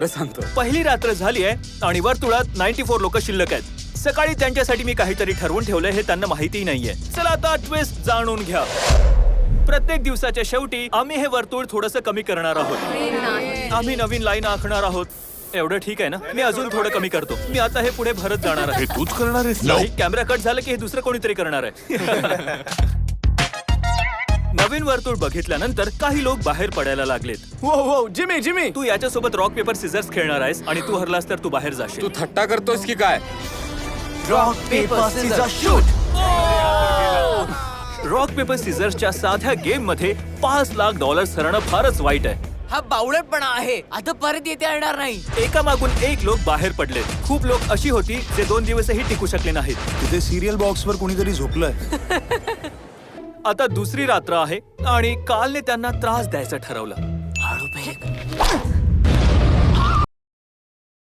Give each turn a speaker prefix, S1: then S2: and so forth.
S1: सांगतो.
S2: पहिली रात्र झाली आहे आणि वर्तुळात 94 लोक शिल्लक आहेत. सकाळी त्यांच्यासाठी मी काहीतरी ठरवून ठेवलंय हे त्यांना माहितीही नाहीये. चला आता ट्विस्ट जाणून घ्या. प्रत्येक दिवसाच्या शेवटी आम्ही हे वर्तुळ थोडंसं कमी करणार आहोत. आम्ही नवीन लाईन आखणार आहोत. एवढं ठीक आहे ना? मी अजून थोडं कमी करतो. मी आता हे पुढे भरत जाणार आहे.
S3: हे तूच करणार आहेस?
S2: नाही, कॅमेरा कट झालं की हे दुसरं कोणीतरी करणार आहे. नवीन वर्तुळ बघितल्यानंतर काही लोक बाहेर पडायला लागलेत.
S4: हो जिमी
S2: तू याच्यासोबत रॉक पेपर सिझर्स खेळणार आहेस आणि तू हरलास तर तू बाहेर जाशील.
S1: तू थट्टा करतोस की काय?
S4: Rock paper scissors shoot.
S2: Rock paper सिझर्सच्या साध्या गेम मध्ये $5,00,000 हरणं फारच वाईट आहे.
S5: हा बावळटपणा आहे. आता परत येता येणार नाही.
S2: एका मागून एक लोक बाहेर पडले. खूप लोक अशी होती जे 2 दिवसही टिकू शकले नाहीत.
S3: तिथे सिरियल बॉक्सवर कोणीतरी झोपलंय.
S2: आता दुसरी रात्र आहे आणि कालने त्यांना त्रास द्यायचं ठरवलं.
S5: हळू फेक.